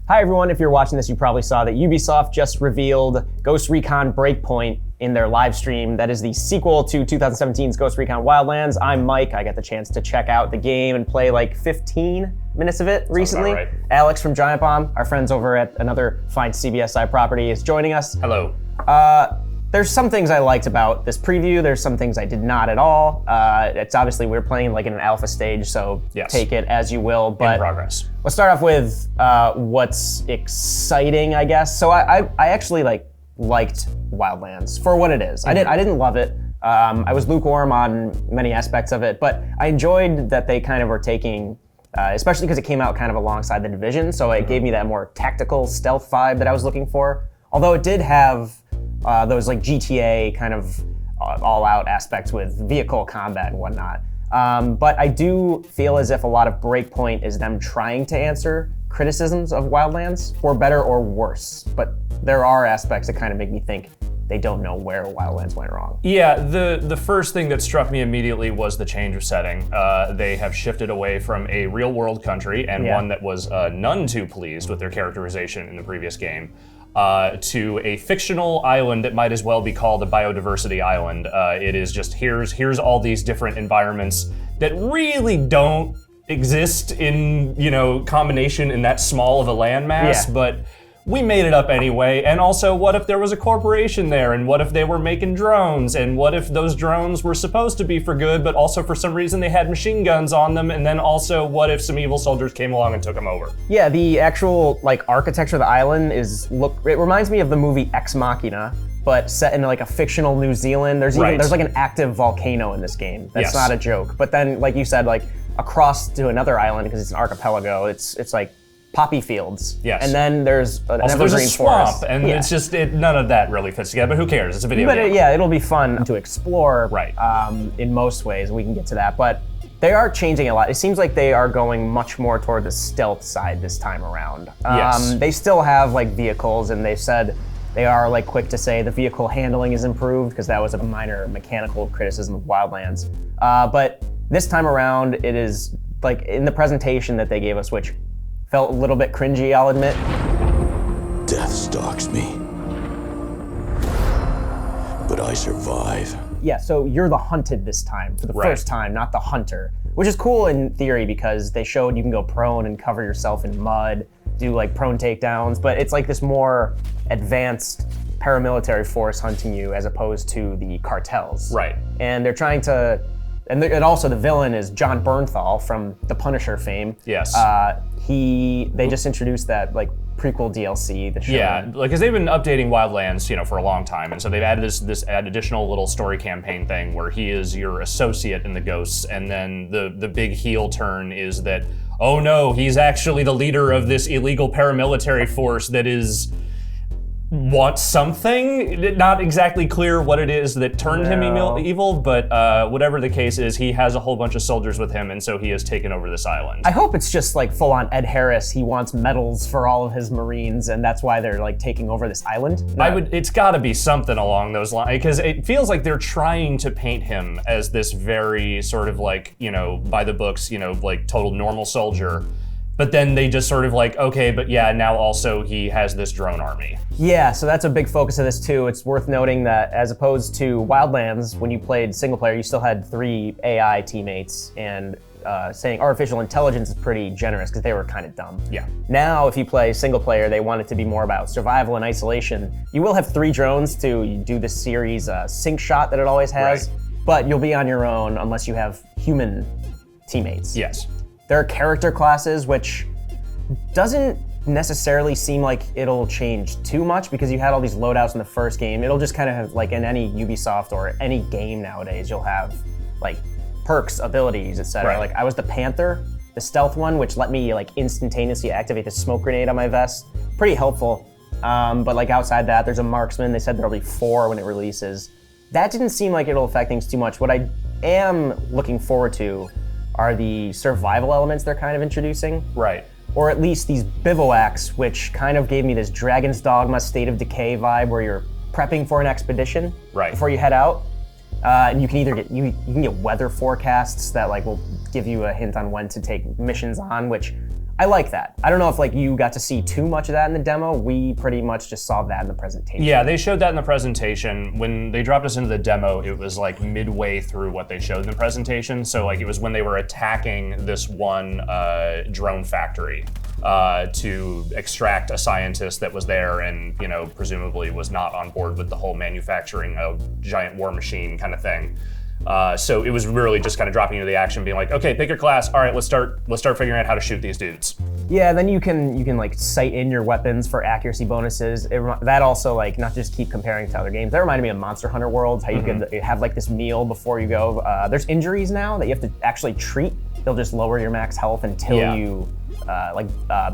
Hi everyone, if you're watching this, you probably saw that Ubisoft just revealed Ghost Recon Breakpoint in their live stream. That is the sequel to 2017's Ghost Recon Wildlands. I'm Mike. I got the chance to check out the game and play like 15 minutes of it recently. Right. Alex from Giant Bomb, our friends over at another fine CBSI property, is joining us. Hello. There's some things I liked about this preview. There's some things I did not at all. It's obviously we're playing like in an alpha stage, so Yes. take it as you will. But In progress. let's start off with what's exciting, I guess. So I actually liked Wildlands for what it is. I didn't love it. I was lukewarm on many aspects of it, but I enjoyed that they kind of were taking, especially because it came out kind of alongside the Division, so it gave me that more tactical stealth vibe that I was looking for. Although it did have those like GTA kind of all-out aspects with vehicle combat and whatnot. But I do feel as if a lot of Breakpoint is them trying to answer criticisms of Wildlands, for better or worse. But there are aspects that kind of make me think they don't know where Wildlands went wrong. Yeah, the first thing that struck me immediately was the change of setting. They have shifted away from a real-world country, and one that was none too pleased with their characterization in the previous game, to a fictional island that might as well be called a biodiversity island. It is just here's all these different environments that really don't exist in, combination in that small of a landmass, but we made it up anyway. And also, what if there was a corporation there? And what if they were making drones? And what if those drones were supposed to be for good, but also for some reason they had machine guns on them? And then also, what if some evil soldiers came along and took them over? Yeah, the actual architecture of the island it reminds me of the movie Ex Machina, but set in like a fictional New Zealand. There's like an active volcano in this game. That's not a joke. But then, like you said, like across to another island, because it's an archipelago, it's like poppy fields. Yes. And then there's an Also, evergreen there's a swamp, forest. and it's just none of that really fits together. But who cares? It's a video game. It'll be fun to explore. In most ways, and we can get to that. But they are changing a lot. It seems like they are going much more toward the stealth side this time around. Yes. They still have like vehicles, and they've said they are like quick to say the vehicle handling is improved, because that was a minor mechanical criticism of Wildlands. But this time around, it is like in the presentation that they gave us, which felt a little bit cringy, I'll admit. Death stalks me, but I survive. Yeah, so you're the hunted this time, for the first time, not the hunter. Which is cool in theory, because they showed you can go prone and cover yourself in mud, do like prone takedowns, but it's like this more advanced paramilitary force hunting you as opposed to the cartels. Right. And they're trying to, and also the villain is John Bernthal from the Punisher fame. Yes. They just introduced that like prequel DLC. Because they've been updating Wildlands, for a long time, and so they've added this additional little story campaign thing where he is your associate in the Ghosts, and then the big heel turn is that, oh no, he's actually the leader of this illegal paramilitary force that wants something. Not exactly clear what it is that turned him evil, but whatever the case is, he has a whole bunch of soldiers with him, and so he has taken over this island. I hope it's just like full on Ed Harris. He wants medals for all of his Marines, and that's why they're like taking over this island. It's gotta be something along those lines, because it feels like they're trying to paint him as this very sort of like, by the books, like total normal soldier. But then they just sort of like, okay, but yeah, now also he has this drone army. Yeah, so that's a big focus of this too. It's worth noting that as opposed to Wildlands, when you played single player, you still had 3 AI teammates, and saying artificial intelligence is pretty generous because they were kind of dumb. Yeah. Now, if you play single player, they want it to be more about survival and isolation. You will have 3 drones to do the series sync shot that it always has, but you'll be on your own unless you have human teammates. Yes. There are character classes, which doesn't necessarily seem like it'll change too much, because you had all these loadouts in the first game. It'll just kind of have, like in any Ubisoft or any game nowadays, you'll have like perks, abilities, etc. Right. Like I was the Panther, the stealth one, which let me like instantaneously activate the smoke grenade on my vest. Pretty helpful. But like outside that, there's a marksman. They said there'll be 4 when it releases. That didn't seem like it'll affect things too much. What I am looking forward to are the survival elements they're kind of introducing. Right. Or at least these bivouacs, which kind of gave me this Dragon's Dogma State of Decay vibe, where you're prepping for an expedition before you head out. And you can either get you can get weather forecasts that like will give you a hint on when to take missions on, which I like that. I don't know if like you got to see too much of that in the demo. We pretty much just saw that in the presentation. Yeah, they showed that in the presentation. When they dropped us into the demo, it was like midway through what they showed in the presentation. So like it was when they were attacking this one drone factory to extract a scientist that was there and, you know, presumably was not on board with the whole manufacturing a giant war machine kind of thing. So it was really just kind of dropping into the action, being like, okay, pick your class. All right, let's start figuring out how to shoot these dudes. Yeah, then you can like sight in your weapons for accuracy bonuses. That also, like, not just keep comparing to other games. That reminded me of Monster Hunter Worlds, how you could have like this meal before you go. There's injuries now that you have to actually treat. They'll just lower your max health until you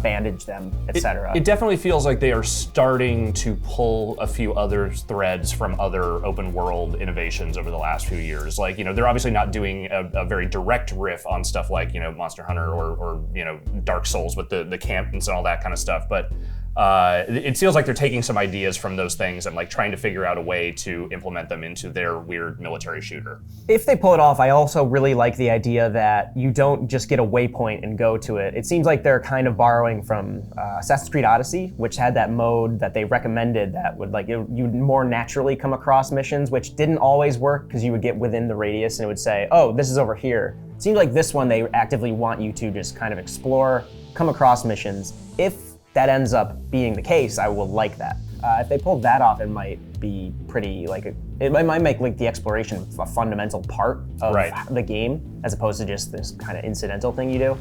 bandage them, etc. It definitely feels like they are starting to pull a few other threads from other open world innovations over the last few years. Like, you know, they're obviously not doing a very direct riff on stuff like, you know, Monster Hunter or you know, Dark Souls with the camp and all that kind of stuff, but it feels like they're taking some ideas from those things and like trying to figure out a way to implement them into their weird military shooter. If they pull it off, I also really like the idea that you don't just get a waypoint and go to it. It seems like they're kind of borrowing from Assassin's Creed Odyssey, which had that mode that they recommended that would like you'd more naturally come across missions, which didn't always work because you would get within the radius and it would say, oh, this is over here. It seems like this one they actively want you to just kind of explore, come across missions. If that ends up being the case, I will like that. If they pulled that off, it might be pretty like it might make like the exploration a fundamental part of the game, as opposed to just this kind of incidental thing you do.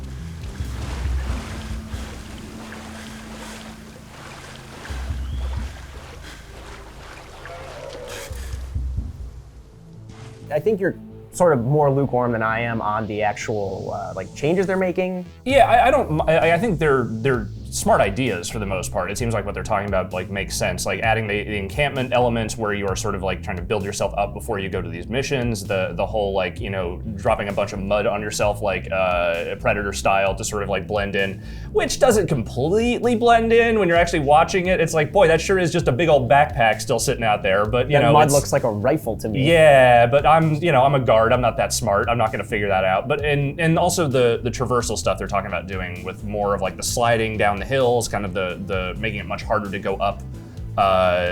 I think you're sort of more lukewarm than I am on the actual like changes they're making. Yeah, I think they're smart ideas for the most part. It seems like what they're talking about like makes sense. Like adding the encampment element where you are sort of like trying to build yourself up before you go to these missions. The whole like, you know, dropping a bunch of mud on yourself like Predator style to sort of like blend in, which doesn't completely blend in when you're actually watching it. It's like, boy, that sure is just a big old backpack still sitting out there. But you know, mud looks like a rifle to me. Yeah, but I'm a guard. I'm not that smart. I'm not going to figure that out. But and also the traversal stuff they're talking about doing with more of like the sliding down the hills, kind of the making it much harder to go up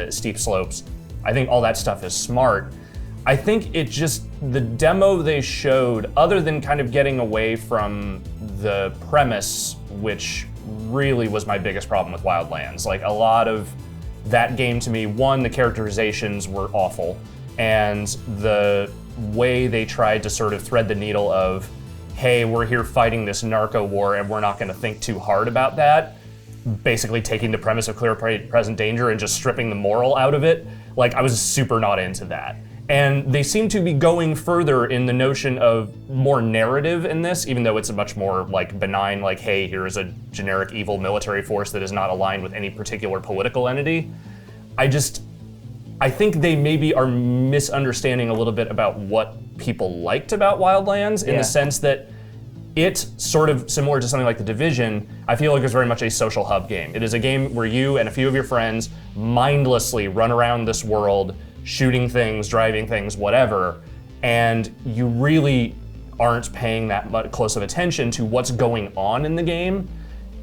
steep slopes. I think all that stuff is smart. I think it just, the demo they showed, other than kind of getting away from the premise, which really was my biggest problem with Wildlands. Like a lot of that game to me, one, the characterizations were awful, and the way they tried to sort of thread the needle of, hey, we're here fighting this narco war and we're not going to think too hard about that, basically taking the premise of clear present danger and just stripping the moral out of it. Like, I was super not into that. And they seem to be going further in the notion of more narrative in this, even though it's a much more like benign, like, hey, here is a generic evil military force that is not aligned with any particular political entity. I think they maybe are misunderstanding a little bit about what people liked about Wildlands in the sense that it, sort of similar to something like The Division, I feel like it's very much a social hub game. It is a game where you and a few of your friends mindlessly run around this world, shooting things, driving things, whatever, and you really aren't paying that much close of attention to what's going on in the game.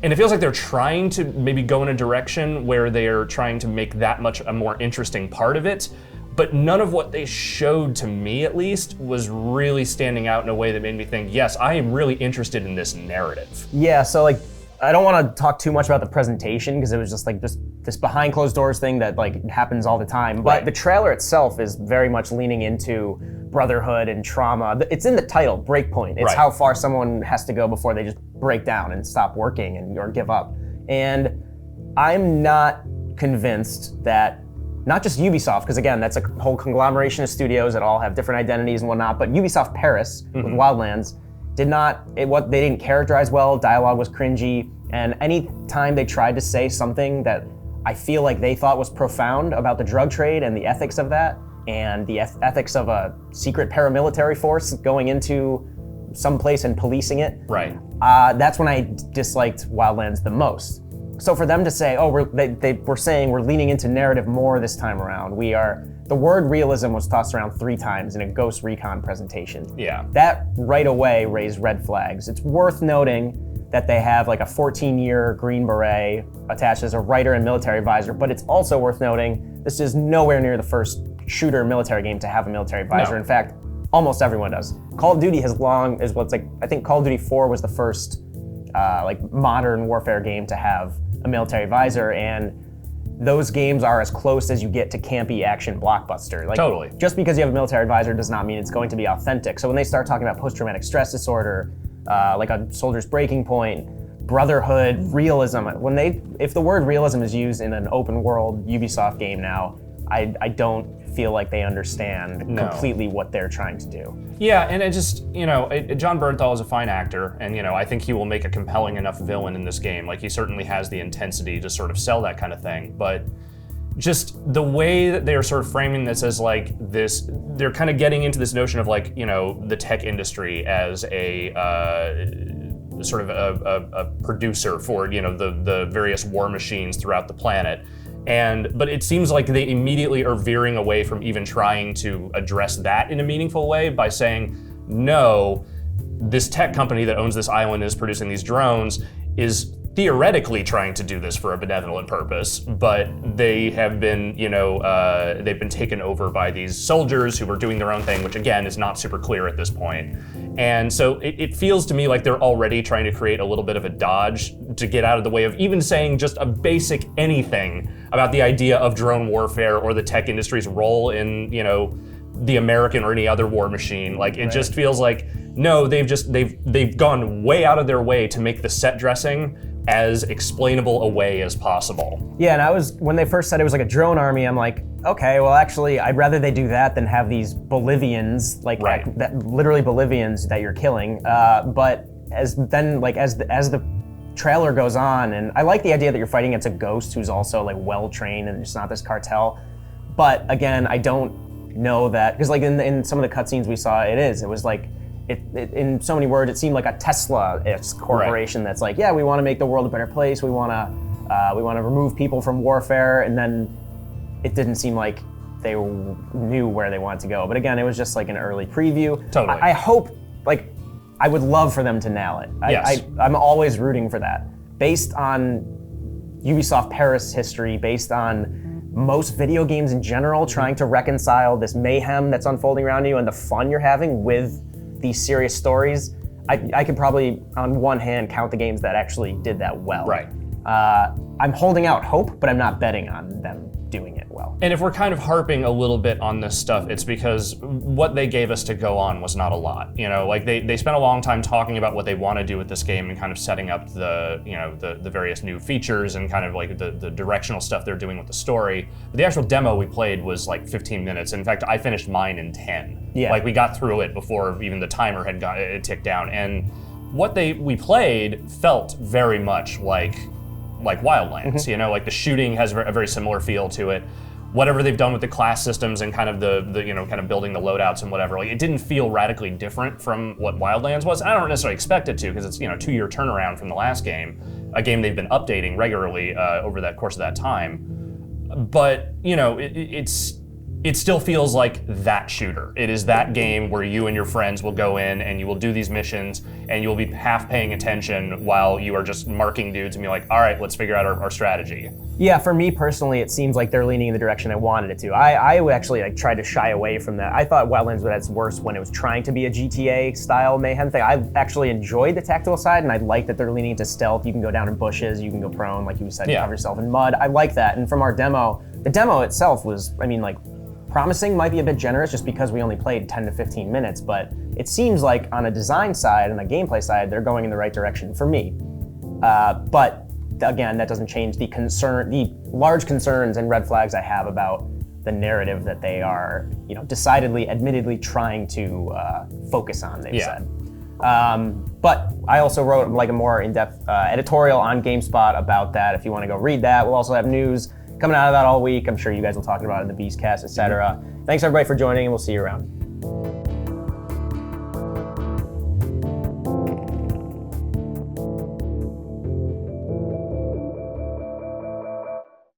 And it feels like they're trying to maybe go in a direction where they are trying to make that much a more interesting part of it, but none of what they showed, to me at least, was really standing out in a way that made me think, yes, I am really interested in this narrative. Yeah, so like, I don't want to talk too much about the presentation because it was just like this behind closed doors thing that like happens all the time. But the trailer itself is very much leaning into brotherhood and trauma. It's in the title, Breakpoint. It's how far someone has to go before they just break down and stop working or give up. And I'm not convinced that, not just Ubisoft, because again, that's a whole conglomeration of studios that all have different identities and whatnot, but Ubisoft Paris with Wildlands they didn't characterize well, dialogue was cringy, and any time they tried to say something that I feel like they thought was profound about the drug trade and the ethics of that, and the ethics of a secret paramilitary force going into some place and policing it, that's when I disliked Wildlands the most. So for them to say, oh, they were saying we're leaning into narrative more this time around, the word realism was tossed around 3 times in a Ghost Recon presentation. Yeah. That right away raised red flags. It's worth noting that they have like a 14-year Green Beret attached as a writer and military advisor, but it's also worth noting this is nowhere near the first shooter military game to have a military advisor. No. In fact, almost everyone does. Call of Duty I think Call of Duty 4 was the first like modern warfare game to have a military advisor, and those games are as close as you get to campy action blockbuster. Like, Totally. Just because you have a military advisor does not mean it's going to be authentic. So when they start talking about post-traumatic stress disorder, like a soldier's breaking point, brotherhood, realism, if the word realism is used in an open world Ubisoft game now, I don't feel like they understand completely what they're trying to do. Yeah, and it just, John Bernthal is a fine actor, and, I think he will make a compelling enough villain in this game. Like, he certainly has the intensity to sort of sell that kind of thing, but just the way that they are sort of framing this as like this, they're kind of getting into this notion of like, the tech industry as a sort of a producer for, the various war machines throughout the planet. But it seems like they immediately are veering away from even trying to address that in a meaningful way by saying, no, this tech company that owns this island and is producing these drones is theoretically trying to do this for a benevolent purpose, but they have been, they've been taken over by these soldiers who are doing their own thing, which again is not super clear at this point. And so it feels to me like they're already trying to create a little bit of a dodge to get out of the way of even saying just a basic anything about the idea of drone warfare or the tech industry's role in, the American or any other war machine. Like, it just feels like, no, they've gone way out of their way to make the set dressing as explainable a way as possible. Yeah, and when they first said it was like a drone army, I'm like, okay, well actually, I'd rather they do that than have these Bolivians, literally Bolivians that you're killing. But as the trailer goes on, and I like the idea that you're fighting against a ghost who's also like well-trained and it's not this cartel. But again, I don't know that, because like in some of the cutscenes we saw, it was like, it, in so many words, it seemed like a Tesla-esque corporation that's like, yeah, we want to make the world a better place. We want to remove people from warfare, and then it didn't seem like they knew where they wanted to go. But again, it was just like an early preview. Totally. I hope, like, I would love for them to nail it. Yes. I'm always rooting for that, based on Ubisoft Paris history, based on most video games in general, trying to reconcile this mayhem that's unfolding around you and the fun you're having with these serious stories. I could probably, on one hand, count the games that actually did that well. Right. I'm holding out hope, but I'm not betting on them doing it well. And if we're kind of harping a little bit on this stuff, it's because what they gave us to go on was not a lot. Like they spent a long time talking about what they want to do with this game and kind of setting up the various new features and kind of like the directional stuff they're doing with the story. But the actual demo we played was like 15 minutes. In fact, I finished mine in 10. Yeah. Like, we got through it before even the timer had ticked down. And what we played felt very much like Wildlands. Like the shooting has a very similar feel to it. Whatever they've done with the class systems and kind of the kind of building the loadouts and whatever, like, it didn't feel radically different from what Wildlands was. I don't necessarily expect it to, because it's 2-year turnaround from the last game, a game they've been updating regularly over that course of that time. But it still feels like that shooter. It is that game where you and your friends will go in and you will do these missions and you will be half paying attention while you are just marking dudes and be like, all right, let's figure out our strategy. Yeah, for me personally, it seems like they're leaning in the direction I wanted it to. I actually tried to shy away from that. I thought Wildlands was at its worst when it was trying to be a GTA style mayhem thing. I actually enjoyed the tactical side, and I like that they're leaning into stealth. You can go down in bushes, you can go prone, like you said, you cover yourself in mud. I like that. And from our demo, the demo itself was, promising might be a bit generous just because we only played 10 to 15 minutes, but it seems like on a design side and a gameplay side, they're going in the right direction for me. But again, that doesn't change the large concerns and red flags I have about the narrative that they are, admittedly trying to focus on, they've said. But I also wrote like a more in-depth editorial on GameSpot about that if you want to go read that. We'll also have news coming out of that all week. I'm sure you guys will talk about it in the Beastcast, etc. Thanks everybody for joining, and we'll see you around.